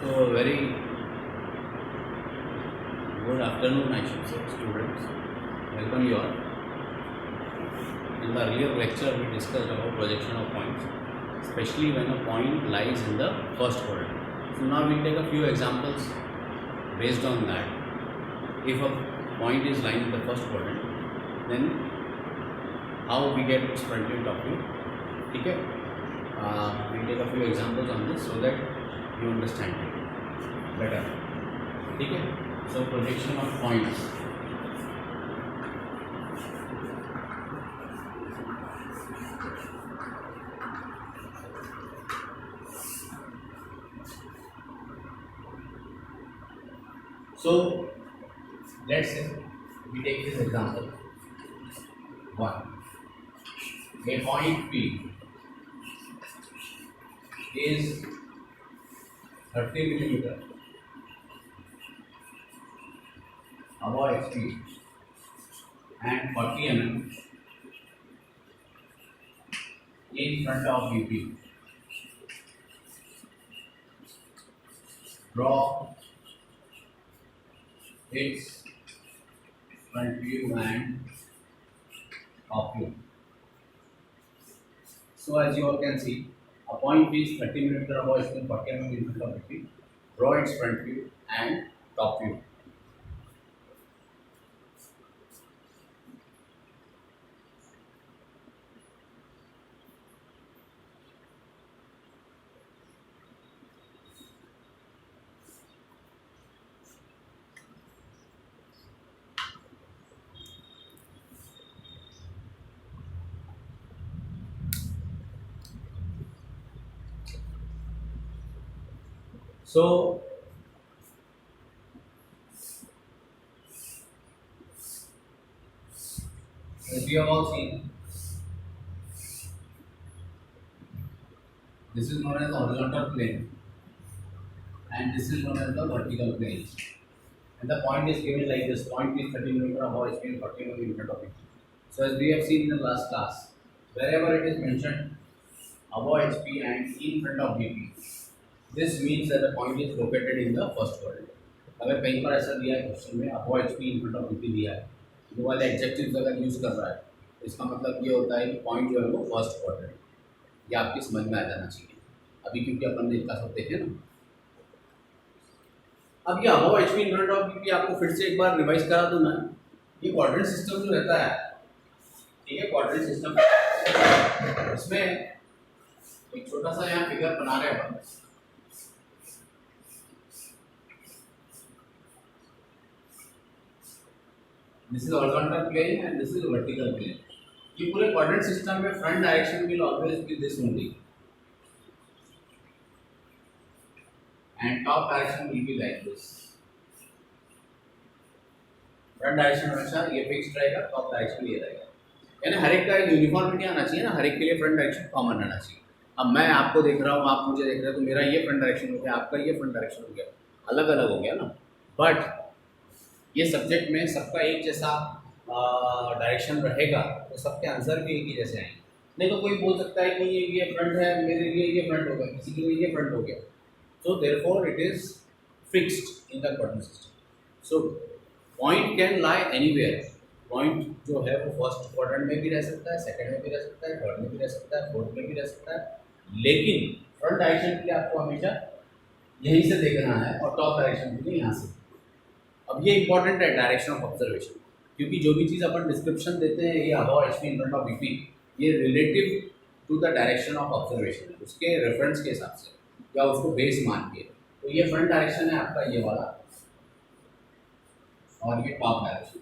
So, very good afternoon, I should say, students. Welcome you all. In the earlier lecture, we discussed about projection of points, especially when a point lies in the first quadrant. So now we take a few examples based on that. If a point is lying in the first quadrant, then how we get its front view, top view. Okay? We take a few examples on this so that you understand it better. Okay? So projection of points. So let's say we take this example. 1. A point P is 30 millimeter above HP and 40 mm in front of BP. Draw its front view and top view. So as you all can see, a point is 30 mm above HP and 40 mm in front of BP. Draw its front view and top view. So as we have all seen, this is known as the horizontal plane and this is known as the vertical plane. And the point is given like this: point is 30 mm above HP and 40 mm in front of it. So as we have seen in the last class, wherever it is mentioned above HP and in front of BP, this means that the point is located in the first quadrant. अगर कहीं पर ऐसा दिया है question में above HP in front of BP दिया है, वो वाले एडजेक्टिव्स अगर यूज कर रहा है, इसका मतलब ये होता है कि पॉइंट जो है वो फर्स्ट क्वाड्रेंट, ये आपकी समझ में आ जाना चाहिए अभी, क्योंकि अपन ने इसका सब देखे ना। अब ये above HP in front of BP आपको फिर से एक बार रिवाइज करा दूं मैं। ये क्वाड्रेंट सिस्टम जो रहता है, ठीक है, क्वाड्रेंट सिस्टम, इसमें एक छोटा सा यहाँ फिगर बना रहे हैं। This is horizontal plane and this is vertical plane. ये पूरे क्वाड्रेंट सिस्टम में front direction will always be this only and top direction will be like this. Front direction हमेशा ये फिक्स्ड रहेगा, टॉप डायरेक्शन ये रहेगा। यानी हर एक का एक यूनिफॉर्मिटी आना चाहिए ना, हर एक के लिए फ्रंट डायरेक्शन कॉमन रहना चाहिए। अब मैं आपको देख रहा हूँ, आप मुझे देख रहे हो, तो मेरा ये फ्रंट डायरेक्शन हो गया, आपका ये फ्रंट डायरेक्शन हो गया, अलग अलग हो गया ना। बट ये सब्जेक्ट में सबका एक जैसा डायरेक्शन रहेगा तो सबके आंसर भी एक ही जैसे आएंगे। नहीं तो कोई बोल सकता है कि ये फ्रंट है, मेरे लिए ये फ्रंट हो गया, किसी के लिए ये फ्रंट हो गया। So therefore it is fixed in the quadrant system. So point can lie anywhere. Point जो है वो फर्स्ट क्वाड्रेंट में भी रह सकता है, सेकंड में भी रह सकता है, थर्ड में भी रह सकता है, फोर्थ में भी रह सकता है, लेकिन फ्रंट डायरेक्शन के लिए आपको हमेशा यहीं से देखना है और टॉप डायरेक्शन के लिए यहाँ से। अब ये इंपॉर्टेंट है डायरेक्शन ऑफ ऑब्जर्वेशन, क्योंकि जो भी चीज़ अपन डिस्क्रिप्शन देते हैं ये above HP in front of BP, ये relative to the direction of observation, उसके रेफरेंस के हिसाब से या उसको बेस मान के। तो ये फ्रंट डायरेक्शन है आपका ये वाला और ये टॉप डायरेक्शन।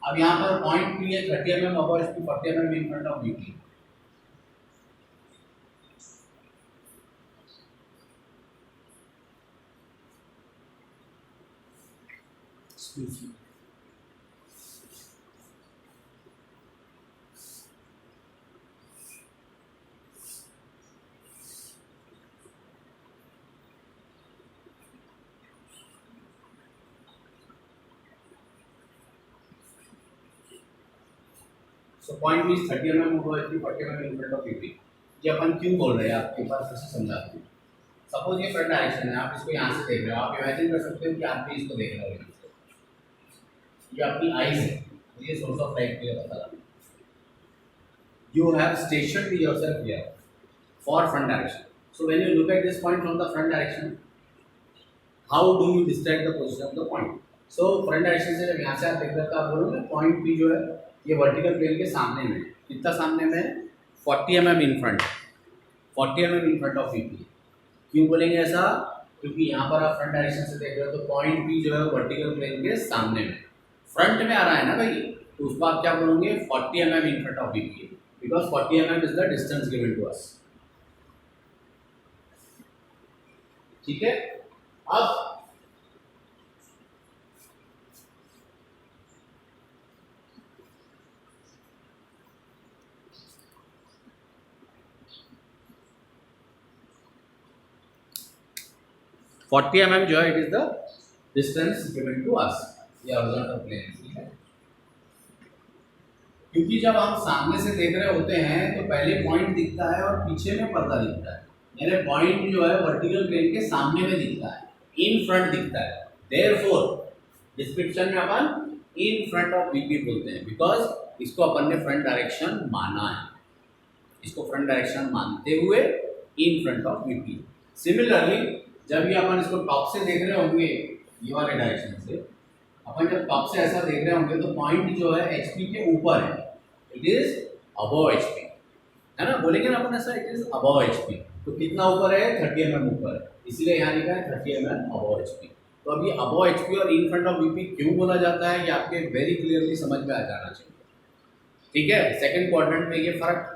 अब यहाँ पर पॉइंट भी है 30 mm above HP, 40 mm in front of BP. So point means 30 mm होगा, 40 mm इन फ्रंट ऑफ 50। ये अपन क्यों बोल रहे हैं आपके पास कैसे समझाते हैं। सपोज ये फ्रंट डायरेक्शन है, आप इसको यहाँ से देख रहे हो, आप इमेजिन कर सकते हो कि आप भी इसको देख रहे हो, ये आपकी आईज है, ये सोर्स ऑफ लाइट के लिए पता लगा। You have stationed yourself here for front direction. So when you look at this point from the front direction, how do you describe the position of the point? So front direction से जब यहाँ से आप देख रहे हो तो आप बोलोगे पॉइंट P जो है ये वर्टिकल प्लेन के सामने में, कितना सामने में, 40 mm in front, 40 mm in front of VP। क्यों बोलेंगे ऐसा? क्योंकि यहाँ पर आप फ्रंट डायरेक्शन से देख रहे हो तो पॉइंट P जो है वर्टिकल प्लेन के सामने में, फ्रंट में आ रहा है ना भाई, तो उसको आप क्या बोलोगे, 40 mm in front of VP, because 40 mm is the distance given to us। ठीक है, अब फोर्टी mm जो है it is the distance given to us, ये हॉरिजॉन्टल प्लेन। ठीक है, क्योंकि जब हम सामने से देख रहे होते हैं तो पहले पॉइंट दिखता है और पीछे में पर्दा दिखता है, यानी पॉइंट जो है वर्टिकल प्लेन के सामने में दिखता है, इन फ्रंट दिखता है। देयरफॉर डिस्क्रिप्शन में अपन इन फ्रंट ऑफ VP बोलते हैं, बिकॉज इसको अपन ने फ्रंट डायरेक्शन माना है, इसको फ्रंट डायरेक्शन मानते हुए इन फ्रंट ऑफ VP। सिमिलरली जब ये अपन इसको टॉप से देख रहे होंगे, ये वाले डायरेक्शन से अपन जब टॉप से ऐसा देख रहे होंगे तो पॉइंट जो है HP के ऊपर है, इट इज अबव HP, है ना, बोलेंगे ना अपन ऐसा, इट इज अबव HP। तो कितना ऊपर है, 30 mm ऊपर है, इसलिए यहाँ लिखा है 30 mm अबव HP। तो अभी अबव HP और इन फ्रंट ऑफ VP क्यों बोला जाता है, ये आपके वेरी क्लियरली समझ में आ जाना चाहिए। ठीक है, सेकंड क्वाड्रेंट में ये फर्क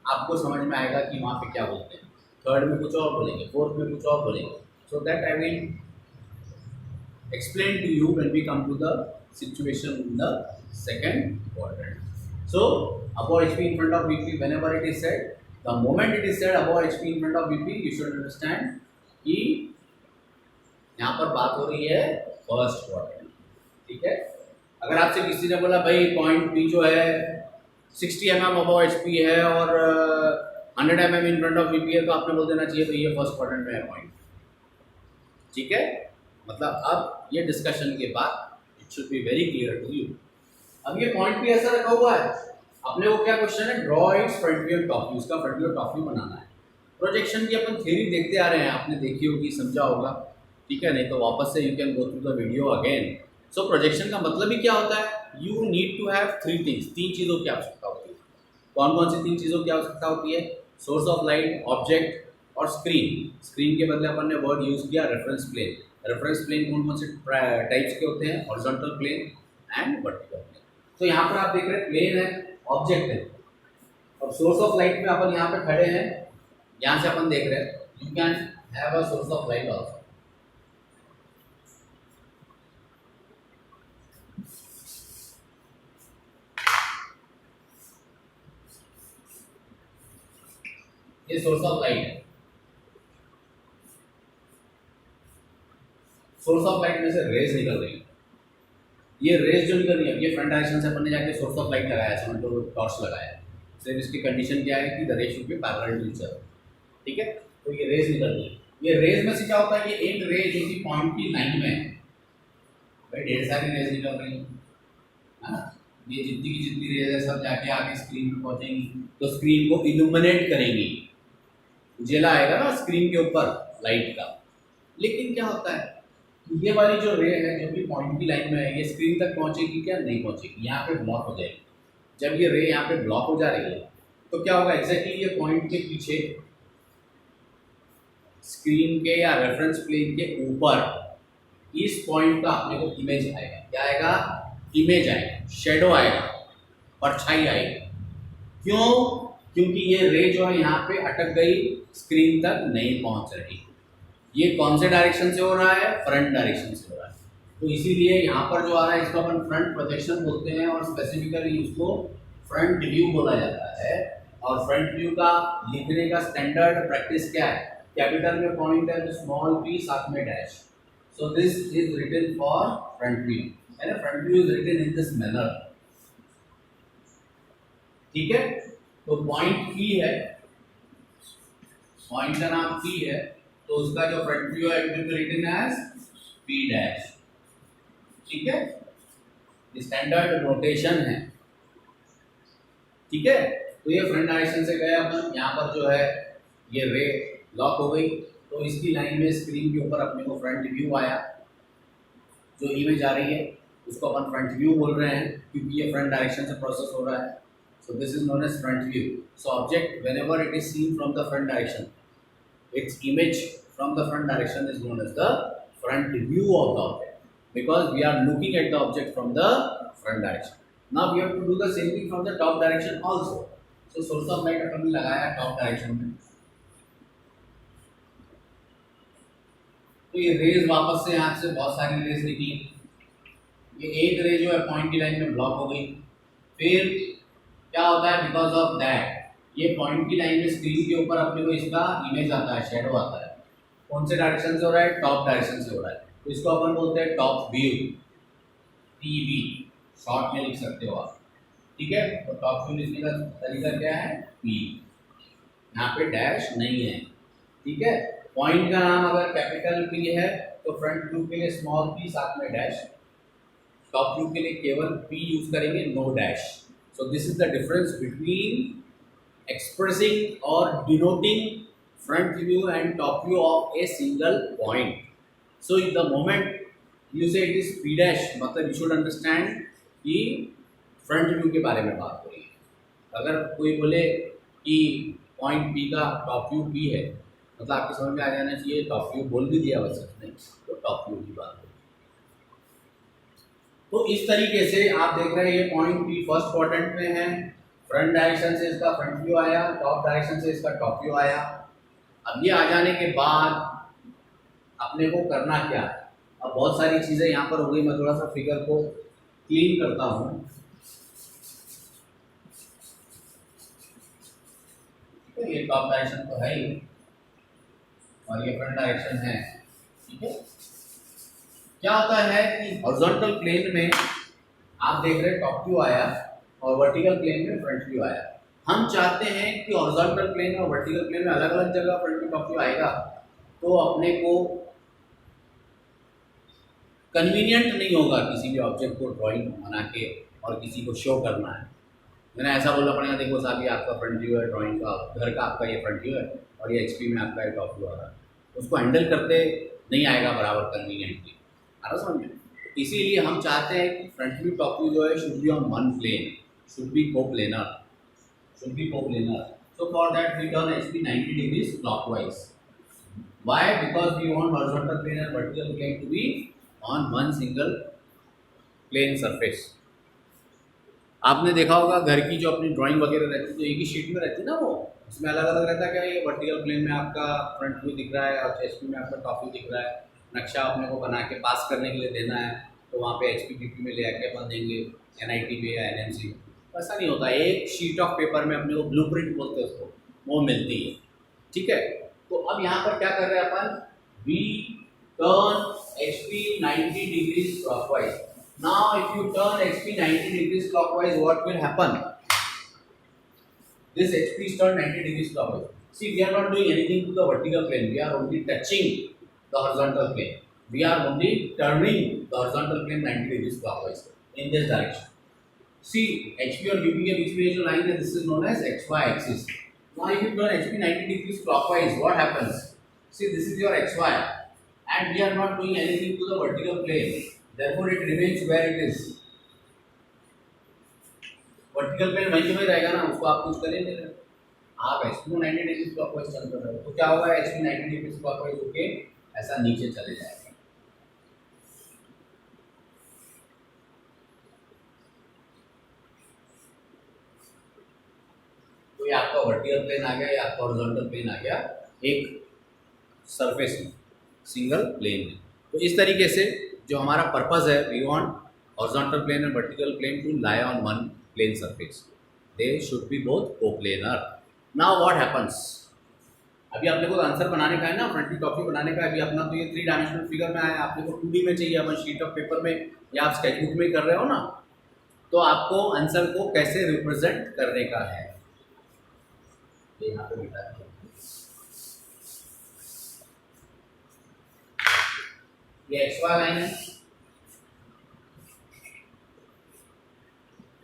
आपको समझ में आएगा कि वहाँ पे क्या बोलते हैं, थर्ड में कुछ और बोलेंगे, फोर्थ में कुछ और बोलेंगे। So that I will explain to you when we come to the situation in the second quadrant. So above HP in front of VP, whenever it is said, the moment it is said above HP in front of VP, you should understand कि यहाँ पर बात हो रही है first quadrant. ठीक है, अगर आपसे किसी ने बोला भाई पॉइंट P जो है 60 mm above HP है और 100 mm in front of VP है, तो आपने बोल देना चाहिए भाई ये फर्स्ट क्वाड्रेंट में है पॉइंट। ठीक है, मतलब अब ये डिस्कशन के बाद it should be very clear to you. अब ये पॉइंट भी ऐसा रखा हुआ है, अपने को क्या क्वेश्चन है, draw it's front view top view, उसका फ्रंट व्यू टॉप व्यू बनाना है। प्रोजेक्शन की अपन थ्योरी देखते आ रहे हैं, आपने देखी होगी, समझा होगा। ठीक है, नहीं तो वापस से you can go through the video again. So projection का मतलब ही क्या होता है, you need to have three things, तीन चीज़ों की आवश्यकता होती है। कौन कौन सी तीन चीज़ों की आवश्यकता होती है, सोर्स ऑफ लाइट, ऑब्जेक्ट और स्क्रीन। स्क्रीन के बदले अपन ने वर्ड यूज़ किया रेफरेंस प्लेन। रेफरेंस प्लेन कौन कौन से टाइप्स के होते हैं, horizontal plane and vertical plane. तो यहाँ पर आप देख रहे हैं प्लेन है, ऑब्जेक्ट है, और सोर्स ऑफ लाइट में अपन यहाँ पे खड़े हैं, यहाँ से अपन देख रहे हैं, you can have a source of light also. ये सोर्स ऑफ लाइट है, सोर्स ऑफ लाइट में से रेज निकल रही है। ये रेज जो निकल रही है, ये फ्रंट डायरेक्शन से अपन ने जाके सोर्स ऑफ लाइट लगाया, समझ लो टॉर्च लगाया, सिर्फ इसकी कंडीशन क्या है कि the ray should be parallel to each other. ठीक है, तो ये रेज निकल रही है, ये रेज में से क्या होता है कि एक रे जो कि पॉइंट की लाइन में है, भाई ढेर सारी रेज निकल रही है ना, ये जितनी की जितनी रेज है सब जाके आके स्क्रीन पे पहुंचेंगी, तो स्क्रीन को इल्यूमिनेट करेंगी, उजेला आएगा ना स्क्रीन के ऊपर लाइट का। लेकिन क्या होता है, ये वाली जो रे है जो कि पॉइंट की लाइन में है, ये स्क्रीन तक पहुंचेगी क्या, नहीं पहुंचेगी, यहाँ पे ब्लॉक हो जाएगी। जब ये रे यहाँ पे ब्लॉक हो जा रही है तो क्या होगा, एग्जैक्टली ये पॉइंट के पीछे स्क्रीन के या रेफरेंस प्लेन के ऊपर इस पॉइंट का अपने को इमेज आएगा। क्या आएगा, इमेज आएगा, शेडो आएगा, परछाई आएगी। क्यों, क्योंकि ये रे जो है यहाँ पे अटक गई, स्क्रीन तक नहीं पहुँच रही। ये कौन से डायरेक्शन से हो रहा है, फ्रंट डायरेक्शन से हो रहा है, तो इसीलिए यहाँ पर जो आ रहा है इसको अपन फ्रंट प्रोजेक्शन बोलते हैं, और स्पेसिफिकली उसको फ्रंट व्यू बोला जाता है। और फ्रंट व्यू का लिखने का स्टैंडर्ड प्रैक्टिस क्या है, कैपिटल में पॉइंट है तो स्मॉल p साथ में dash, so this is written for front view, है ना, front view is written in this manner. ठीक है, तो पॉइंट p है, पॉइंट का नाम p है, तो उसका जो फ्रंट व्यू है it will be written as P dash. ठीक है, स्टैंडर्ड नोटेशन है। ठीक है, तो ये फ्रंट डायरेक्शन से गए अपन, यहाँ पर जो है ये रे लॉक हो गई, तो इसकी लाइन में स्क्रीन के ऊपर अपने को फ्रंट व्यू आया, जो इमेज आ रही है उसको अपन फ्रंट व्यू बोल रहे हैं क्योंकि ये फ्रंट डायरेक्शन से प्रोसेस हो रहा है। So this is known as front view. So object whenever it is seen from the front direction, its image from the front direction is known as the front view of the object, because we are looking at the object from the front direction. Now we have to do the same thing from the top direction also. So source of light अपन ने लगाया top direction में, तो ये raise वापस से यहाँ से बहुत सारी रेज निकली, ये एक रे जो है पॉइंट की लाइन में ब्लॉक हो गई। फिर क्या होता है, बिकॉज ऑफ दैट ये पॉइंट की लाइन में स्क्रीन के ऊपर अपने को इसका इमेज आता है, शेडो आता है। कौन से डायरेक्शन से हो रहा है, टॉप डायरेक्शन से हो रहा है, तो इसको अपन बोलते हैं टॉप व्यू, टीवी शॉर्ट में लिख सकते हो आप। ठीक है, तो टॉप व्यू लिखने का तरीका क्या है, पी, यहाँ पे डैश नहीं है। ठीक है, पॉइंट का नाम अगर कैपिटल पी है तो फ्रंट व्यू के लिए स्मॉल पी साथ में डैश, टॉप व्यू के लिए केवल पी यूज करेंगे, no dash. So this is the difference between expressing or denoting front view and top view of a single point. So the moment you say it is P dash, मतलब you should understand कि front view के बारे में बात हो रही है। अगर कोई बोले कि point P का top view P है, मतलब आपके समझ में आ जाना चाहिए top view बोल भी दिया वैसे नहीं, तो top view की बात हो। तो इस तरीके से आप देख रहे हैं ये point P फर्स्ट क्वाड्रेंट में है, फ्रंट डायरेक्शन से इसका फ्रंट व्यू आया, टॉप डायरेक्शन से इसका टॉप व्यू आया। अब ये आ जाने के बाद अपने को करना क्या है, अब बहुत सारी चीज़ें यहाँ पर हो गई, मैं थोड़ा सा फिगर को क्लीन करता हूँ। तो ये टॉप डायरेक्शन तो है ही और ये फ्रंट डायरेक्शन है। ठीक है, क्या होता है कि हॉरिजॉन्टल प्लेन में आप देख रहे हैं टॉप व्यू आया और वर्टिकल प्लेन में फ्रंट व्यू आया। हम चाहते हैं कि हॉरिजॉन्टल प्लेन और वर्टिकल प्लेन में अलग अलग जगह फ्रंट व्यू टॉप व्यू आएगा, तो अपने को कन्वीनियंट नहीं होगा किसी भी ऑब्जेक्ट को ड्राइंग बना के और किसी को शो करना है। मैंने ऐसा बोलना पड़ेगा, देखो साहब ये आपका फ्रंट व्यू है, ड्राइंग का घर का आपका ये फ्रंट व्यू है और ये HP में आपका ये टॉप व्यू आ रहा है, उसको हैंडल करते नहीं आएगा बराबर कन्वीनियंटली, आ रहा समझ में। इसीलिए हम चाहते हैं कि फ्रंट व्यू टॉप व्यू जो है should be on one plane, should be coplanar, should be coplanar. So for that we turn HP 90 degrees clockwise. Why? Because we want horizontal plane and vertical plane to be on one single plane surface. आपने देखा होगा घर की जो अपनी drawing वगैरह रहती है तो एक ही शीट में रहती है ना, वो उसमें अलग अलग रहता है। क्या ये वर्टिकल प्लेन में आपका फ्रंट व्यू दिख रहा है और HP में आपका टॉप व्यू दिख रहा है। नक्शा अपने को बना के पास करने के लिए देना है तो वहाँ पे HP PP में ले आके अपन देंगे, NIT पे या NMC। ऐसा नहीं होता, एक शीट ऑफ पेपर में अपने को ब्लूप्रिंट बोलते हैं उसको, वो मिलती है। ठीक है, तो अब यहाँ पर क्या कर रहे हैं अपन, we turn HP 90 degrees clockwise. Now if you turn HP 90 degrees clockwise, what will happen, this HP is turned 90 degrees clockwise. See, we are not doing anything to the vertical plane, we are only touching the horizontal plane, we are only turning the horizontal plane 90 degrees clockwise in this direction. See, HP और UP के बीच में जो line है, this is known as XY axis. Now if you turn HP 90 degrees clockwise, what happens? See, this is your XY, and we are not doing anything to the vertical plane. Therefore, it remains where it is. Vertical plane वहीं पे रहेगा ना, उसको आप कुछ करेंगे नहीं। आप HP को 90 degrees clockwise चल रहे हो, तो क्या होगा, HP 90 degrees clockwise होके ऐसा नीचे चले जाएगा। ये आपका वर्टिकल प्लेन आ गया, या आपका हॉरिजॉन्टल प्लेन आ गया एक सरफेस में, सिंगल प्लेन में। तो इस तरीके से जो हमारा पर्पस है, we want horizontal plane and vertical plane to lie on one plane surface, they should be both coplanar. Now what happens, अभी अपने को आंसर बनाने का है ना, फ्रंट व्यू टॉप व्यू बनाने का है। अभी अपना तो ये 3 डायमेंशनल फिगर में आया, आपने को 2D में चाहिए, अपन शीट ऑफ पेपर में या आप स्केचबुक में कर रहे हो ना, तो आपको आंसर को कैसे रिप्रेजेंट करने का है, यहाँ पे बेटा ये एक्स वाई लाइन है,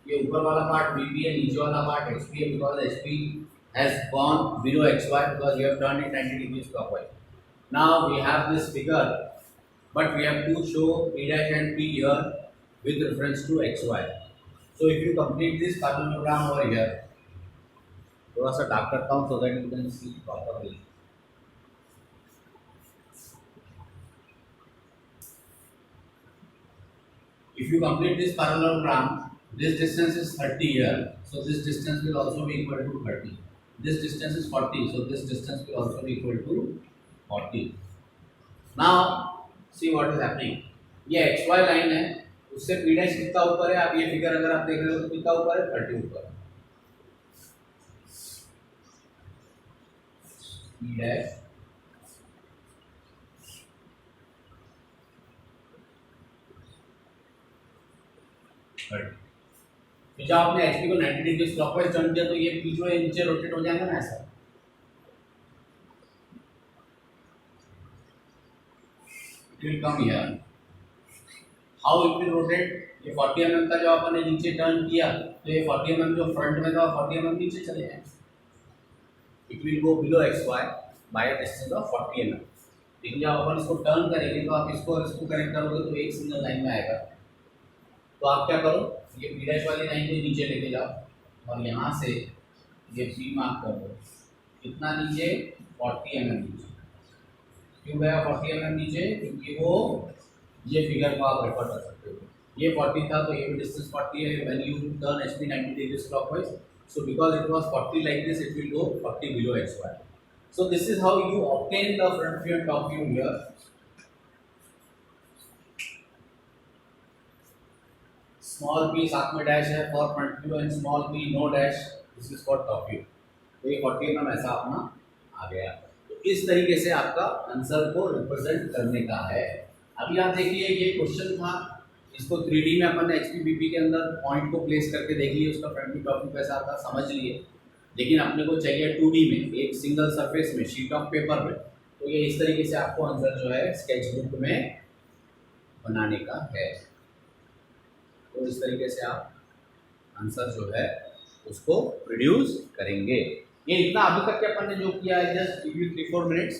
ये ऊपर वाला पार्ट बीपी है, नीचे वाला पार्ट एचपी है, because HP has gone below X Y because we have turn it 90 degrees clockwise. Now we have this figure, but we have to show P dash and P here with reference to XY. So if you complete this parallelogram over here, थोड़ा सा dark करता हूँ so that you can see properly. If you complete this parallelogram, this distance is 30 here, so this distance will also be equal to 30. This distance is 40, so this distance will also be equal to 40. Now see what is happening. ये x Y line है, उससे P dash कितना ऊपर है, आप ये figure अगर आप देख रहे हो तो कितना ऊपर है, 30 ऊपर है. पी डैश तो जब आपने एचपी को 90 डिग्री क्लॉकवाइज टर्न किया तो ये पी जो है नीचे रोटेट हो जाएगा ना ऐसा. It will come here. How it will rotate, ये 40 mm का जो आपने नीचे टर्न किया तो ये 40 mm जो फ्रंट में था 40 mm नीचे चले जाए. It will go below X Y by a distance of 40 mm. लेकिन जब अपन इसको टर्न करेंगे तो आप इसको इसको कनेक्ट करोगे तो एक सिंगल लाइन में आएगा. तो आप क्या करो, ये पी डैश वाली लाइन को नीचे लेके जाओ और यहाँ से ये पी मार्क कर दो. कितना नीचे, 40 mm नीचे. क्यों गया 40 mm नीचे, क्योंकि वो ये फिगर को आप रेफर कर सकते हो. ये 40 था तो ये भी डिस्टेंस 40 है. When you turn HP 90 degrees clockwise, so because it was 40 like this, it will go 40 below X Y. So this is how you obtain the front view and top view here. Small p साथ में dash है for front view and small p no dash, this is for top view. तो ये 40 mm ऐसा अपना आ गया. तो इस तरीके से आपका आंसर को रिप्रेजेंट करने का है. अभी आप देखिए ये क्वेश्चन था, इसको 3D में अपन ने HPBP के अंदर पॉइंट को प्लेस करके देख लिए, उसका फ्रंट व्यू टॉप व्यू कैसा आता समझ लिए. लेकिन अपने को चाहिए 2D में, एक सिंगल सरफेस में, शीट ऑफ पेपर में. तो ये इस तरीके से आपको आंसर जो है स्केच बुक में बनाने का है. तो इस तरीके से आप आंसर जो है उसको प्रोड्यूस करेंगे. ये इतना अभी तक के अपन ने जो किया है, just give you 3-4 minutes.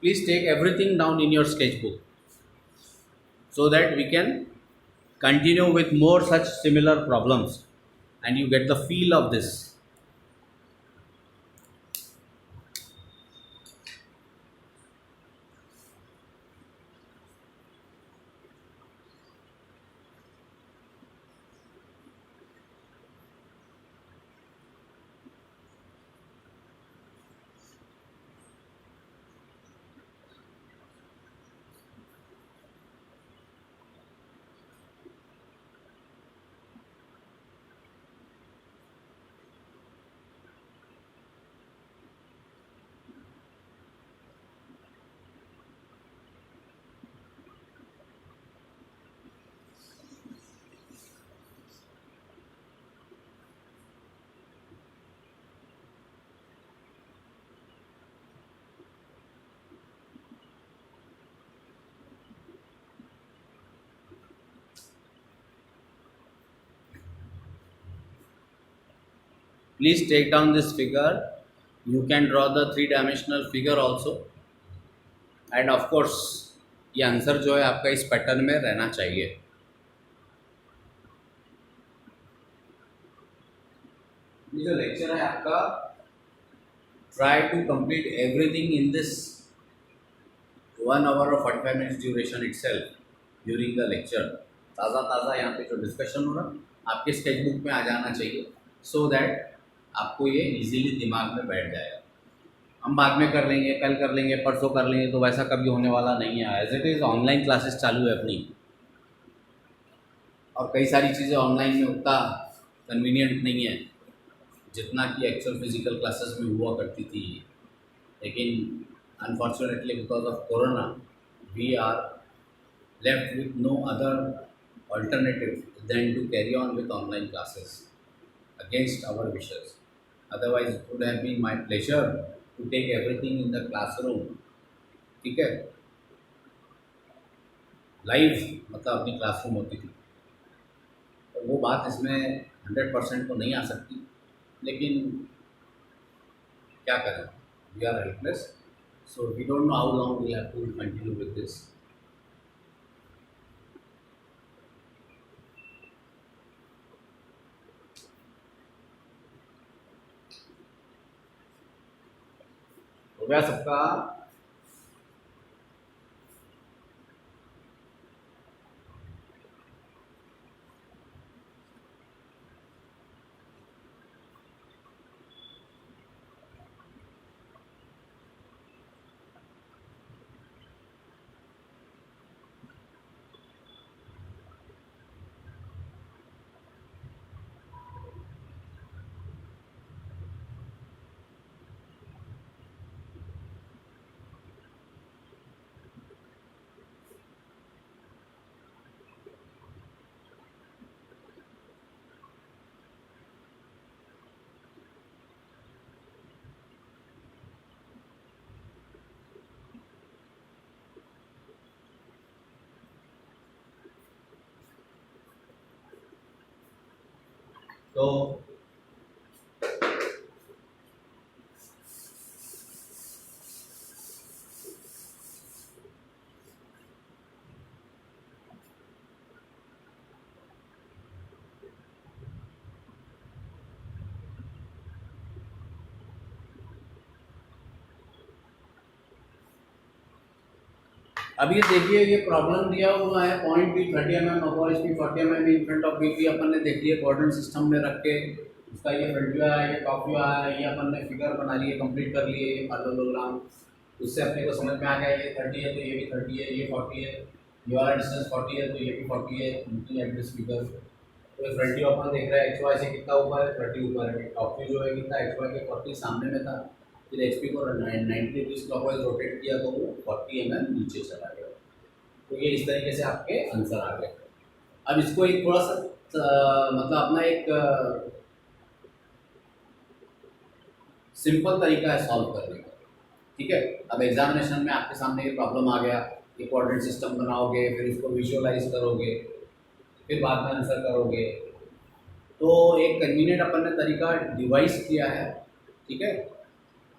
Please take everything down in your sketch book so that we can continue with more such similar problems and you get the feel of this. Please take down this figure. You can draw the 3-dimensional figure also. And of course ये answer जो है आपका इस pattern में रहना चाहिए. ये जो लेक्चर है आपका, try to complete everything in this 1 hour और 45 minutes duration itself during the lecture. ताज़ा यहाँ पे जो डिस्कशन हो रहा आपके स्केच बुक में आ जाना चाहिए, सो दैट आपको ये इजीली दिमाग में बैठ जाएगा. हम बाद में कर लेंगे, कल कर लेंगे, परसों कर लेंगे, तो वैसा कभी होने वाला नहीं है. As it is online classes चालू है अपनी, और कई सारी चीज़ें ऑनलाइन में उतना कन्वीनियंट नहीं है जितना कि एक्चुअल फिजिकल क्लासेस में हुआ करती थी. लेकिन unfortunately because of corona we are left with no other alternative than to carry on with online classes against our wishes. Otherwise it would have been my pleasure to take everything in the classroom. ठीक है. Live मतलब अपनी classroom होती थी, तो वो बात इसमें 100% तो नहीं आ सकती, लेकिन क्या करें, we are helpless, so we don't know how long we have to continue with this. हो गया सबका? तो अब ये देखिए, ये प्रॉब्लम दिया हुआ है point B 30 mm upon H P 40 mm in front of B P. अपन ने देख लिया कोऑर्डिनेट सिस्टम में रख के, उसका ये फ्रंट व्यू आया, ये टॉप व्यू आया, ये अपन ने फिगर बना लिए, कंप्लीट कर लिए ये पैरेललोग्राम। उससे अपने को समझ में आ गया ये 30 है तो ये भी 30 है, ये 40 है, ये वाला डिस्टेंस 40 है तो ये भी 40 है, लुकिंग एट दिस फिगर। तो फ्रंट व्यू अपन देख रहा है एक्स वाई से कितना ऊपर है, 30 ऊपर है। टॉप व्यू जो है कितना, एक्स वाई के 40 सामने में था, फिर एच पी को 90 डिग्री क्लॉकवाइज रोटेट किया तो वो 40 mm नीचे चला गया। तो ये इस तरीके से आपके आंसर आ गए। अब इसको एक थोड़ा सा मतलब अपना एक सिंपल तरीका है सॉल्व करने का, ठीक है। अब एग्जामिनेशन में आपके सामने ये प्रॉब्लम आ गया, ये कोऑर्डिनेट सिस्टम बनाओगे, फिर इसको विजुअलाइज करोगे, फिर बाद में आंसर करोगे। तो एक कन्वीनियंट अपन ने तरीका डिवाइस किया है, ठीक है।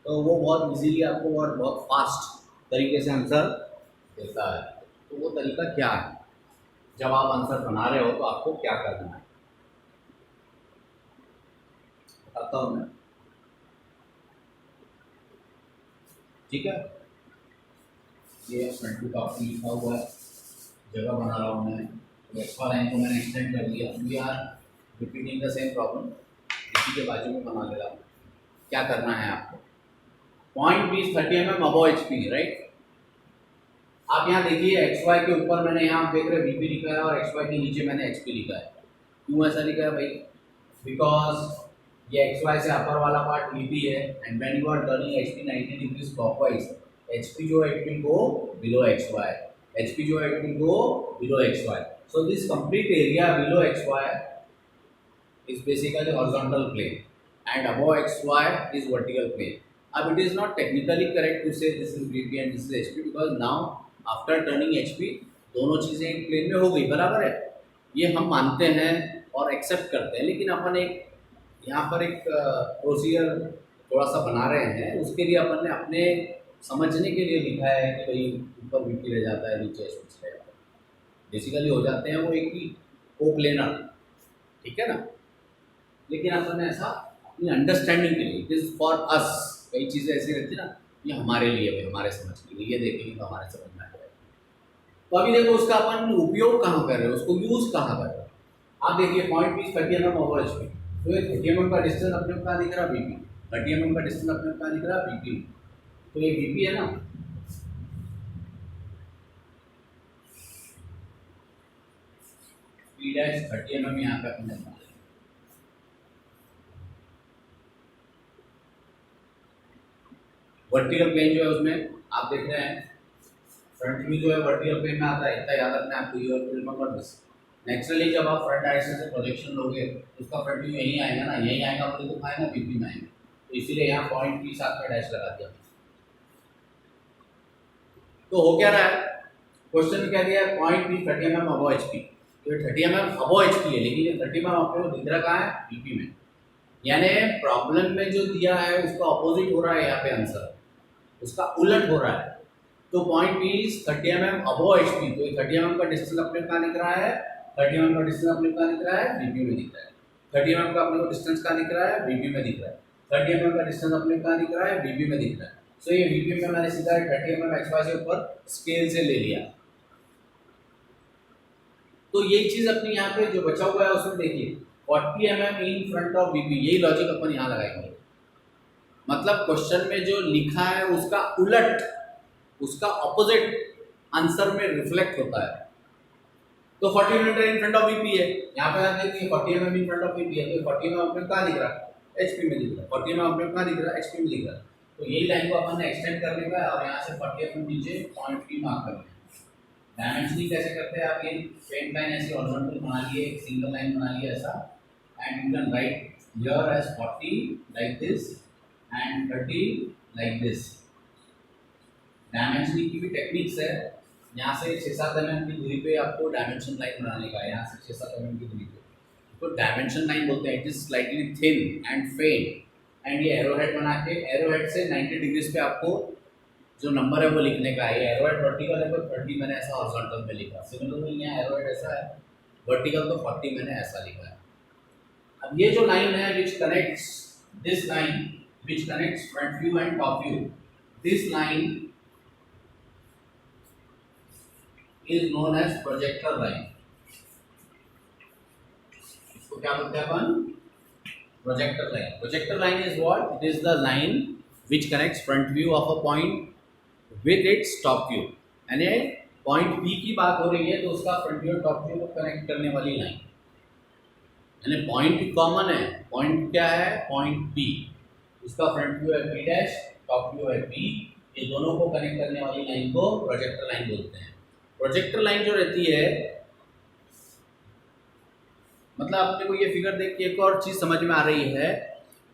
तो वो बहुत इजीली आपको और बहुत फास्ट तरीके से आंसर देता है। तो वो तरीका क्या है, जब आप आंसर बना रहे हो तो आपको क्या करना है, बताता हूँ मैं, ठीक है। ये फ्रंट टू टॉप लिखा हुआ है, जगह बना रहा हूँ मैं, तो एक्स्ट्रा लाइन को मैंने एक्सटेंड कर लिया। We are repeating the same problem, इसी के बाजू में बना ले रहा हूँ। क्या करना है आपको, point B 30 mm above H P, right. आप यहाँ देखिए एक्स वाई के ऊपर मैंने यहाँ देख रहे वी पी लिखा है और एक्स वाई के नीचे मैंने एच पी लिखा है। क्यों ऐसा लिखा है भाई, बिकॉज ये एक्स वाई से अपर वाला पार्ट वी पी है, and when you are turning H P 90 degrees clockwise, H P जो है it will go below X Y, H P जो है it will go below X Y. So this complete area below X Y is basically horizontal plane and above xy is vertical plane. अब it is not technically correct to say this is VP and this is HP because now after turning HP दोनों चीज़ें एक plane में हो गई, बराबर है। ये हम मानते हैं और एक्सेप्ट करते हैं, लेकिन अपन एक यहाँ पर एक प्रोसीजर थोड़ा सा बना रहे हैं, उसके लिए अपन ने अपने समझने के लिए लिखा है कि भाई ऊपर VP रह जाता है, नीचे HP रह जाता है, बेसिकली हो जाते हैं वो एक ही को प्लेनर, ठीक है ना। लेकिन अपन ने ऐसा अपनी अंडरस्टैंडिंग के लिए, इट इज़ फॉर अस, कई चीज़ें ऐसी रहती ना, ये हमारे लिए है, हमारे समझ के लिए, ये देखेंगे तो हमारे समझ में आएगा। तो अभी देखो उसका अपन उपयोग कहाँ कर रहे हो, उसको यूज़ कहाँ कर रहे हो। आप देखिए point P 30 mm over H P, तो ये 30 mm का डिस्टेंस अपने को कहाँ दिख रहा है, वी पी। 30 mm का डिस्टेंस अपने को कहाँ दिख रहा है, वी पी। तो ये वी पी है ना, पी डैश 30 mm यहाँ पे अपने वर्टिकल प्लेन जो है उसमें आप देख रहे हैं फ्रंट व्यू जो है वर्टिकल प्लेन में आता है, इतना याद रखना है आपको, ये रिमेंबर दिस। नेचुरली जब आप फ्रंट डायरेक्शन से प्रोजेक्शन लोगे तो उसका फ्रंट व्यू यहीं आएगा ना, यहीं आएगा, अपने को आएगा बीपी में आएगा, तो इसीलिए यहाँ पॉइंट पी साथ में डैश लगा दिया। तो हो क्या रहा है, क्वेश्चन में क्या दिया है, पॉइंट पी 30 mm अबो एच पी, तो ये 30 mm अबो एच पी है, लेकिन ये 30 mm आपको दिख रहा कहाँ है, बीपी में। यानी प्रॉब्लम में जो दिया है उसका अपोजिट हो रहा है, यहाँ पे आंसर उसका उलट हो रहा है। तो point P is 30 mm above H P, तो 30 mm का डिस्टेंस अपने कहाँ दिख रहा है, 30 mm का डिस्टेंस अपने कहाँ दिख रहा है, बीपी में दिख रहा है। 30 mm का अपने को डिस्टेंस कहाँ दिख रहा है, बीपी में दिख रहा है। 30 mm का डिस्टेंस अपने कहाँ दिख रहा है, बीपी में दिख रहा है। सो ये बीपी में मैंने सीधा 30 mm एक्स वाई से ऊपर स्केल से ले लिया। तो ये चीज अपनी यहाँ पे जो बचा हुआ है उसमें देखिए 40 mm in front of BP, यही लॉजिक अपन यहाँ लगाएंगे। मतलब क्वेश्चन में जो लिखा है उसका उलट, उसका ऑपोजिट आंसर में रिफ्लेक्ट होता है। तो 40 mm in front of BP है, यहाँ पे आप देखिए 40 mm in front of BP है, तो 40 mm अपने कहाँ दिख रहा है, एचपी में दिख रहा है। 40 mm अपने कहाँ दिख रहा है, एचपी में दिख रहा है। तो यही लाइन को अपन ने एक्सटेंड करने का है और यहाँ से 40 mm नीचे पॉइंट पी मार्क करना है। डायमेंशनिंग कैसे करते हैं आप, ये स्ट्रेट लाइन ऐसे हॉरिजॉन्टल बना लिए, एक सिंगल लाइन बना लिए ऐसा, and you can write here as 40 like this and 30 like this. Dimensioning की भी टेक्निक्स है, यहाँ से 6-7 mm की दूरी पे आपको डायमेंशन लाइन बनाने का है, यहाँ से 6-7 mm की दूरी पे, तो डायमेंशन लाइन बोलते हैं। It is slightly thin and fade, and ये एरोहेड बना के एरोहेड से 90 डिग्रीज पे आपको जो नंबर है वो लिखने का है। ये एरोहेड वर्टिकल है तो 30 मैंने ऐसा हॉरिजॉन्टल में लिखा, सिमिलरली यहाँ एरोहेड ऐसा है वर्टिकल तो 40 मैंने ऐसा लिखा है। अब ये जो लाइन है which connects this line which connects front view and top view, this line is known as projector line। इसको क्या बोलते हैं अपन, projector line। projector line is what, it is the line which connects front view of a point with its top view। यानी point P की बात हो रही है तो उसका फ्रंट व्यू और टॉप व्यू को कनेक्ट करने वाली लाइन, यानी पॉइंट कॉमन है। पॉइंट क्या है, पॉइंट P, उसका फ्रंट व्यू है P डैश, टॉप व्यू है P, ये दोनों को कनेक्ट करने वाली लाइन को प्रोजेक्टर लाइन बोलते हैं। प्रोजेक्टर लाइन जो रहती है, मतलब अपने को ये फिगर देख के एक और चीज समझ में आ रही है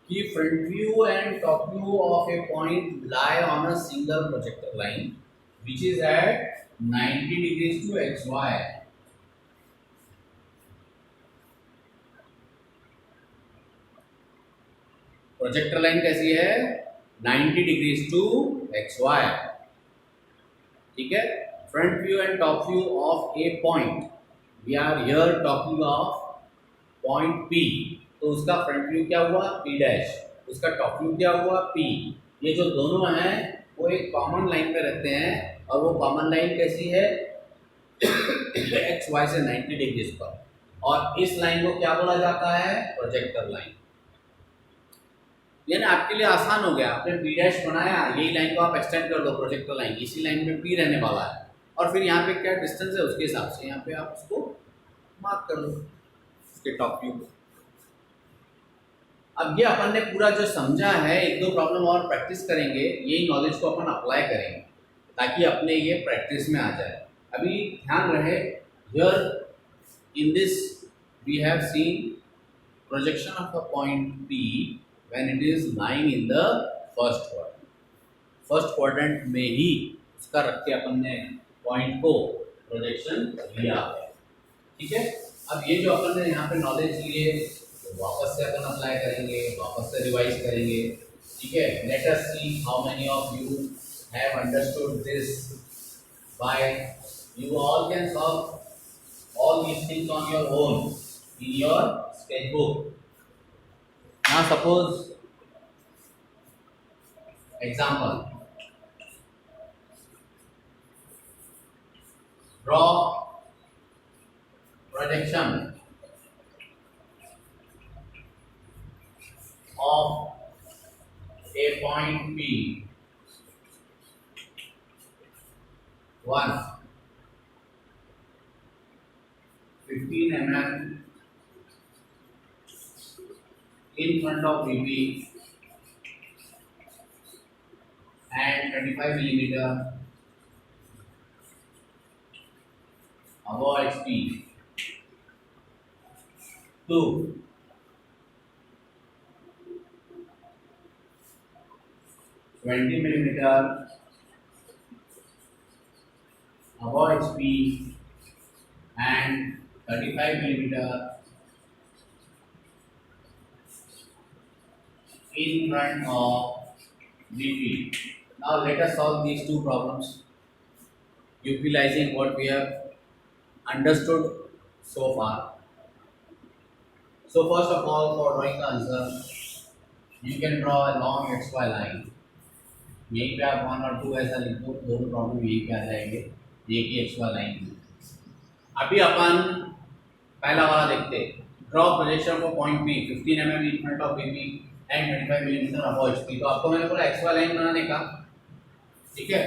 कि front view and top view of a point lie on a single projector line which is at 90 degrees to X Y. Projector line कैसी है, 90 डिग्रीज टू एक्स वाई, ठीक है। Front view and top view of a point, we are here talking of point P, तो उसका front view क्या हुआ P dash, उसका top view क्या हुआ P। ये जो दोनों हैं वो एक कॉमन लाइन पे रहते हैं, और वो कॉमन लाइन कैसी है एक्स वाई से 90 डिग्रीज पर, और इस लाइन को क्या बोला जाता है, प्रोजेक्टर लाइन। यानी आपके लिए आसान हो गया, आपने P डैश बनाया, यही लाइन को आप एक्सटेंड कर दो प्रोजेक्टर लाइन, इसी लाइन में P रहने वाला है, और फिर यहाँ पे क्या डिस्टेंस है उसके हिसाब से यहाँ पे आप उसको मार्क कर दो उसके टॉप व्यू को। अब ये अपन ने पूरा जो समझा है, एक दो प्रॉब्लम और प्रैक्टिस करेंगे, यही नॉलेज को अपन अप्लाई करेंगे ताकि अपने ये प्रैक्टिस में आ जाए। अभी ध्यान रहे, here in this we have seen projection of a point P when it is lying in the first quadrant. First quadrant में ही उसका रख के अपन ने पॉइंट को प्रोजेक्शन लिया है, ठीक है। अब ये जो अपन ने यहाँ पे नॉलेज लिए तो वापस से अपन अप्लाई करेंगे, वापस से रिवाइज करेंगे, ठीक है। Let us see how many of you have understood this, by you all can solve all these things on your own in your sketchbook. Now suppose example, draw projection of a point P, 1 15 mm in front of BP and 25 millimeter above HP. 2 20 millimeter above HP P and 35 millimeter in front of VP. Now let us solve these two problems utilizing what we have understood so far. So first of all, for drawing the answer, you can draw a long XY line. यहीं पे आप 1 और 2 ऐसा लिखो, दोनों problem यहीं पे आ जाएंगे एक ही XY लाइन। अभी अपन पहला वाला देखते, draw projection for point P 15 mm in front of VP and 25 mm above HP। तो आपको मैंने बोला XY लाइन बनाने का, ठीक है।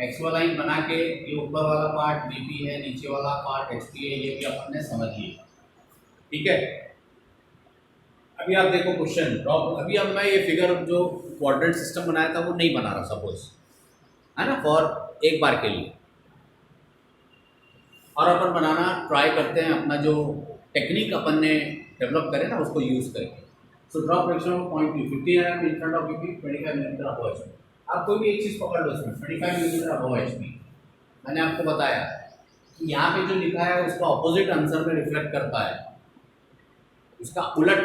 XY लाइन बना के ये ऊपर वाला पार्ट VP है, नीचे वाला पार्ट HP है, ये भी अपन ने समझ लिया, ठीक है। अभी आप देखो क्वेश्चन ड्रॉ। अभी अब मैं ये फिगर जो क्वाड्रेंट सिस्टम बनाया था वो नहीं बना रहा, सपोज, है ना, फॉर एक बार के लिए। और अपन बनाना ट्राई करते हैं, अपना जो टेक्निक अपन ने डेवलप करे ना उसको यूज करके। So draw projection of point P 15 mm in front of VP 25 mm above HP। आप कोई भी एक चीज पकड़ लो इसमें, 25 mm अबव HP। मैंने आपको बताया कि यहाँ पे जो लिखा है उसका ऑपोजिट आंसर में रिफ्लेक्ट करता है, उसका उलट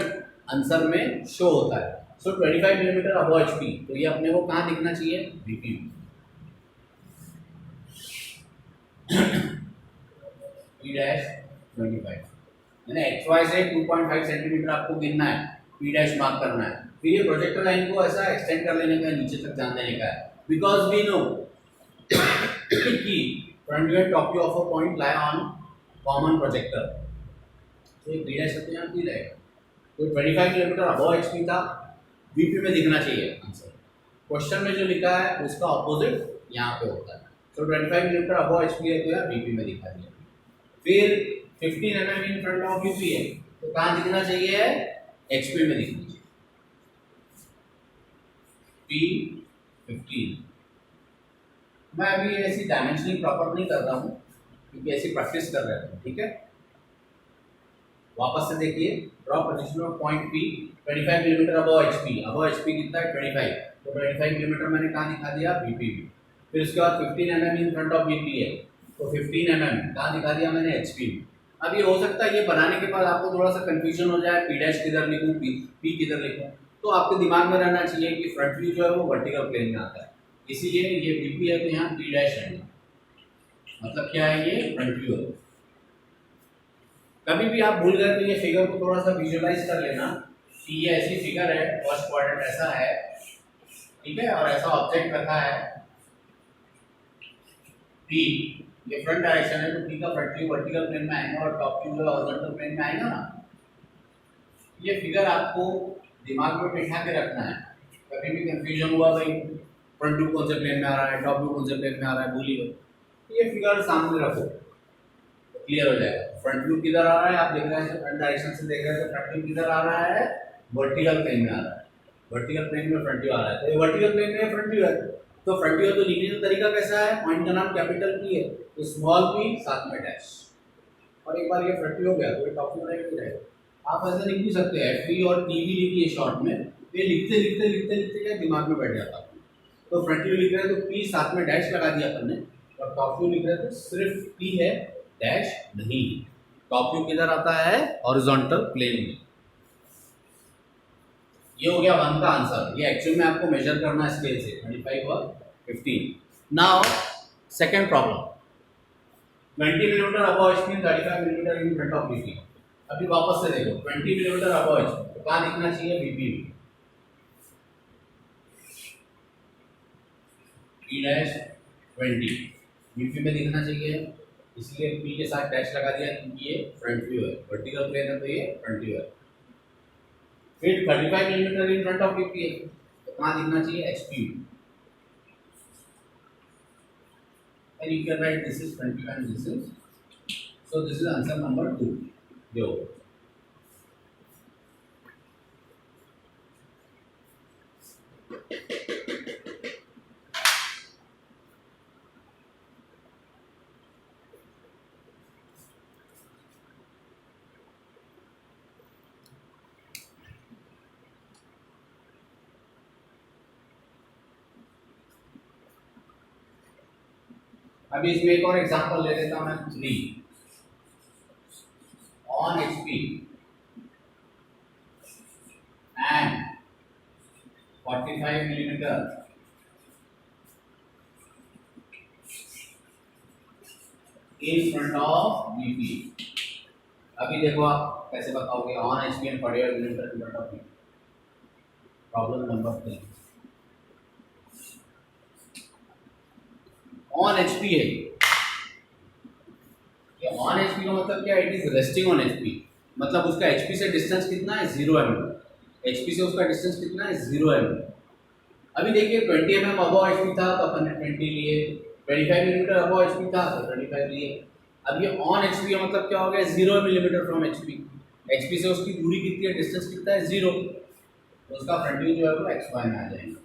आंसर में शो होता है। सो 25 mm अबव HP, तो ये अपने को कहाँ दिखना चाहिए, VP में। P डैश 25 मैंने XY से 2.5 सेंटीमीटर आपको गिनना है, P डैश मार्क करना है, फिर ये प्रोजेक्टर लाइन को ऐसा एक्सटेंड कर लेने का, नीचे तक जान देने का है। बिकॉज वी नो कि front view and top view of a point lie on common projector, तो ये P डैश अपने यहाँ दिख जाएगा। तो 25 किलोमीटर अबव HP था, VP में दिखना चाहिए आंसर। क्वेश्चन में जो लिखा है उसका ऑपोजिट यहाँ पे होता है। तो 25 किलोमीटर अबव HP है, तो यार VP में दिखा दिया। फिर 15 mm in front of VP है, तो कहाँ दिखना चाहिए, HP में दिखना चाहिए। P15 मैं अभी ऐसी डायमेंशनिंग प्रॉपर नहीं कर रहा हूँ क्योंकि ऐसी प्रैक्टिस कर रहे हैं, ठीक है। वापस से देखिए, draw position of point P 25 millimetre above HP। Above HP कितना है, 25, तो 25 मिलीमीटर मैंने कहाँ दिखा दिया, VP में। फिर उसके बाद 15 mm in front of VP है, तो 15 mm कहाँ दिखा दिया मैंने, HP में। अब ये हो सकता है ये बनाने के बाद आपको थोड़ा सा कंफ्यूजन हो जाए, P डैश किधर लिखूँ, P किधर लिखूँ। तो आपके दिमाग में रहना चाहिए कि फ्रंट व्यू जो है वो वर्टिकल प्लेन में आता है, इसीलिए ये VP है तो यहाँ P डैश रहना, मतलब क्या है, ये फ्रंट व्यू है। कभी भी आप भूल गए तो ये फिगर को थोड़ा सा विजुअलाइज कर लेना कि ये ऐसी फिगर है, फर्स्ट क्वाड्रेंट ऐसा है, ठीक है, और ऐसा ऑब्जेक्ट रखा है P, ये फ्रंट डायरेक्शन है, तो P का फ्रंट व्यू वर्टिकल प्लेन में आएगा और टॉप व्यू जो है हॉरिजॉन्टल प्लेन में आएगा ना। ये फिगर आपको दिमाग में बिठा के रखना है। कभी भी कंफ्यूजन हुआ भाई फ्रंट व्यू कौन से प्लेन में आ रहा है, टॉप व्यू कौन से प्लेन में आ रहा है, भूल गए, ये फिगर सामने रखो, क्लियर हो जाएगा। फ्रंट व्यू किधर आ रहा है, आप देख रहे हैं फ्रंट डायरेक्शन से देख रहे हैं, तो फ्रंट व्यू किधर आ रहा है, वर्टिकल प्लेन में आ रहा है, वर्टिकल प्लेन में फ्रंट व्यू आ रहा है, तो ये वर्टिकल प्लेन में फ्रंट व्यू है। तो फ्रंट व्यू तो लिखने का तरीका कैसा है, पॉइंट का नाम कैपिटल P है, तो स्मॉल p साथ में डैश, और एक बार ये फ्रंट व्यू हो गया तो ये टॉप व्यू राइट हो जाएगा। आप ऐसा लिख भी सकते हैं, FP और T भी लिखिए शॉर्ट में, ये लिखते लिखते लिखते लिखते क्या दिमाग में बैठ जाता है। तो फ्रंट व्यू लिख रहे हैं तो P साथ में डैश लगा दिया अपन ने, और टॉप व्यू लिख रहे हैं तो सिर्फ P है, डैश नहीं। टॉप व्यू किधर आता है, हॉरिजॉन्टल प्लेन में। ये हो गया 1 का आंसर। ये एक्चुअल में आपको मेजर करना है स्केल से, 25 और 15। Now second problem, 20 millimetre above HP, 35 millimetre in front of VP। अभी वापस से देखो, 20 मिलीमीटर अबव HP, तो कहाँ दिखना चाहिए, VP में। P डैश 20 VP में दिखना चाहिए, इसलिए P के साथ डैश लगा दिया क्योंकि ये फ्रंट व्यू है, वर्टिकल प्लेन है तो ये फ्रंट व्यू है। फिर 35 millimetre in front of VP है, तो कहाँ दिखना चाहिए, HP में। And you can write this is front view and this is, so this is answer number 2. जो अभी इसमें एक और एग्जांपल ले लेता हूँ मैं 3 on HP and 45 millimetre in front of BP। अभी देखो आप कैसे बताओगे on HP and 45 millimetre in front of BP। Problem number 3 on HP है, ये ऑन HP का मतलब क्या है? It is resting on HP, मतलब उसका HP से डिस्टेंस कितना है 0 mm। HP से उसका डिस्टेंस कितना है 0 mm। अभी देखिए 20 mm अबव HP था तो अपन ने 20 लिए, 25 मिलीमीटर अबव HP था तो 25 लिए। अब ये ऑन HP का मतलब क्या हो गया? 0 मिलीमीटर फ्रॉम HP। HP से उसकी दूरी कितनी है, डिस्टेंस कितना है 0, तो उसका फ्रंट व्यू जो है वो XY में आ जाएगा।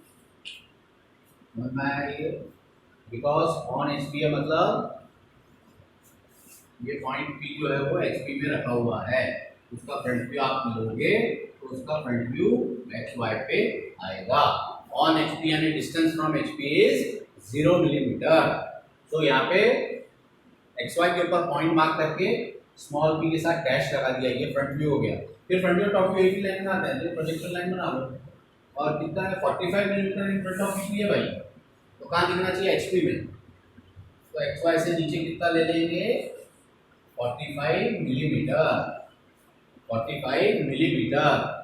समझ में आया ये? बिकॉज ऑन HP है मतलब ये पॉइंट P जो है वो HP में रखा हुआ है, उसका फ्रंट व्यू आप लोगे तो उसका फ्रंट व्यू XY पे आएगा। ऑन HP यानी distance from HP is 0 millimetre. तो यहाँ पे XY के ऊपर पॉइंट मार्क करके स्मॉल p के साथ डैश लगा दिया, ये फ्रंट व्यू हो गया। फिर फ्रंट व्यू टॉप व्यू एक ही लाइन में आता है, तो प्रोजेक्शन लाइन बना लो। और कितना है 45 millimetre in front of HP है भाई, तो कहाँ दिखना चाहिए? HP में। तो XY से नीचे कितना ले लेंगे? 45 मिलीमीटर, 45 मिलीमीटर।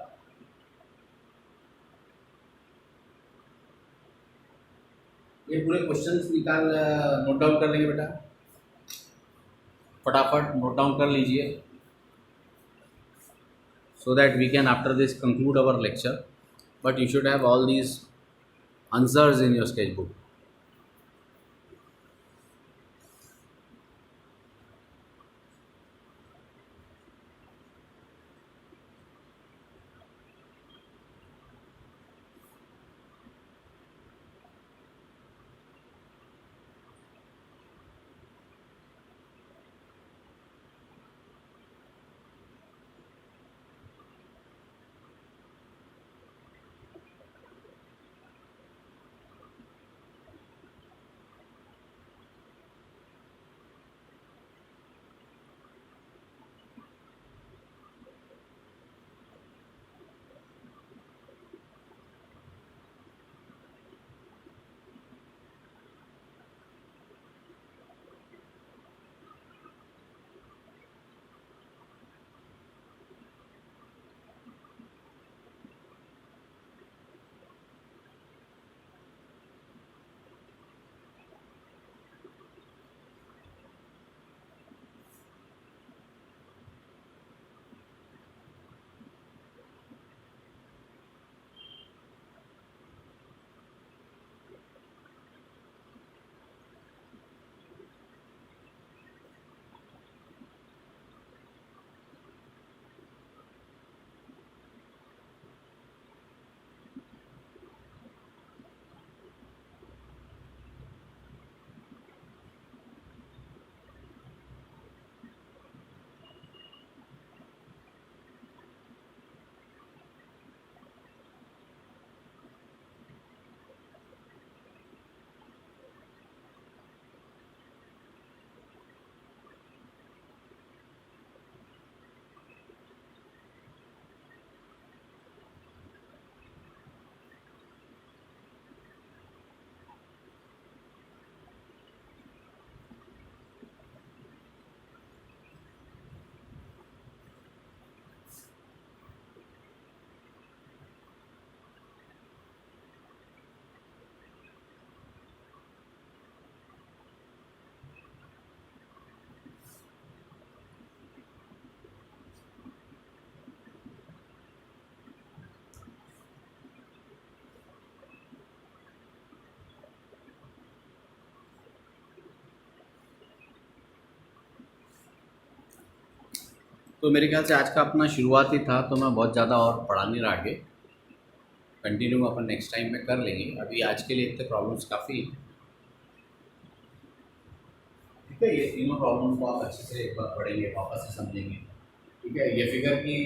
ये पूरे क्वेश्चंस निकाल नोट डाउन कर लेंगे बेटा, फटाफट नोट डाउन कर लीजिए, so that we can after this conclude our lecture, but you should have all these answers in your sketchbook। तो मेरे ख्याल से आज का अपना शुरुआत ही था, तो मैं बहुत ज़्यादा और पढ़ा नहीं रहा आगे, कंटिन्यू अपन नेक्स्ट टाइम में कर लेंगे। अभी आज के लिए इतने प्रॉब्लम्स काफ़ी, ठीक है। ये तीनों प्रॉब्लम को आप अच्छे से एक बार पढ़ेंगे, वापस से समझेंगे, ठीक है। ये फिगर की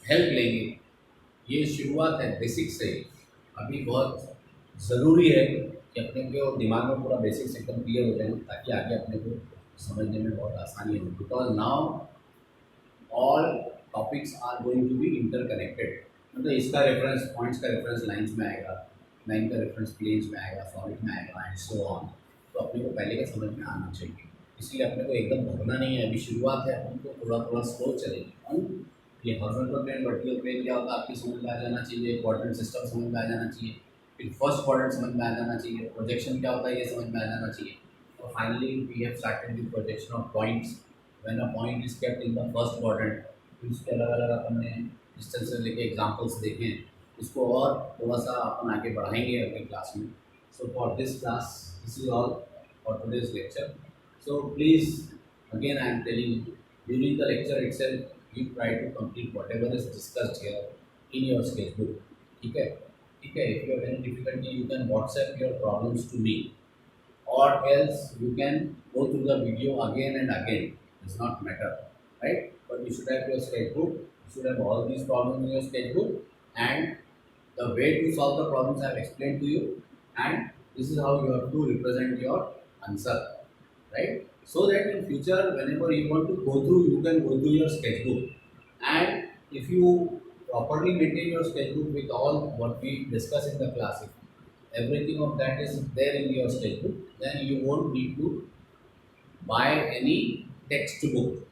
हेल्प लेंगे, ये शुरुआत है बेसिक से। अभी बहुत ज़रूरी है कि अपने को दिमाग में पूरा बेसिक्स एकदम क्लियर हो जाए, ताकि आगे अपने को समझने में बहुत आसानी हो, because now all topics are going to be interconnected. मतलब इसका रेफरेंस पॉइंट्स का रेफरेंस लाइंस में आएगा, लाइन का रेफरेंस प्लेन्स में आएगा, सॉलिड में आएगा एंड सो ऑन। तो अपने को पहले का समझ में आना चाहिए, इसलिए अपने को एकदम भगना नहीं है, अभी शुरुआत है, हमको थोड़ा थोड़ा स्लो चलेगी। ये हॉरिजॉन्टल प्लेन वर्टिकल प्लेन क्या होता है आपकी समझ में आ जाना चाहिए, क्वाड्रेंट सिस्टम समझ में आ जाना चाहिए, फिर फर्स्ट क्वाड्रेंट समझ में आ जाना चाहिए, प्रोजेक्शन क्या होता है ये समझ में आ जाना चाहिए। और finally we have started with projection of points when a point is kept in the first quadrant. फिर उसके अलग अलग अपन ने डिस्टेंस से लेके एग्जांपल्स देखे हैं, इसको और थोड़ा सा अपन आगे बढ़ाएंगे अगले क्लास में। So for this class this is all for today's lecture. So please again I am telling, during the lecture itself you try to complete whatever is discussed here in your sketchbook, ठीक है? ठीक है, if you have any difficulty you can WhatsApp your problems to me, or else you can go through the video again and again, does not matter, right? But you should have your sketchbook, you should have all these problems in your sketchbook, and the way to solve the problems I have explained to you, and this is how you have to represent your answer, right? So that in future whenever you want to go through, you can go through your sketchbook, and if you properly maintain your sketchbook with all what we discuss in the class, if everything of that is there in your sketchbook, then you won't need to buy any textbook,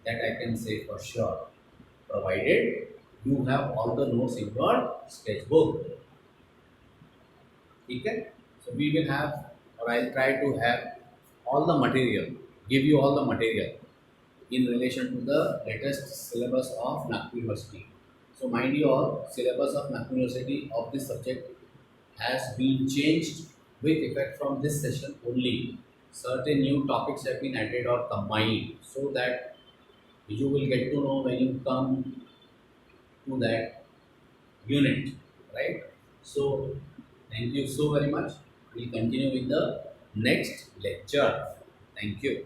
that I can say for sure, provided you have all the notes in your sketchbook. Okay? So we will have, or I'll try to have all the material, give you all the material in relation to the latest syllabus of Nagpur University. So mind you all, syllabus of Nagpur University of this subject has been changed with effect from this session only. Certain new topics have been added or combined, so that you will get to know when you come to that unit, right? So thank you so very much. We'll continue with the next lecture. Thank you.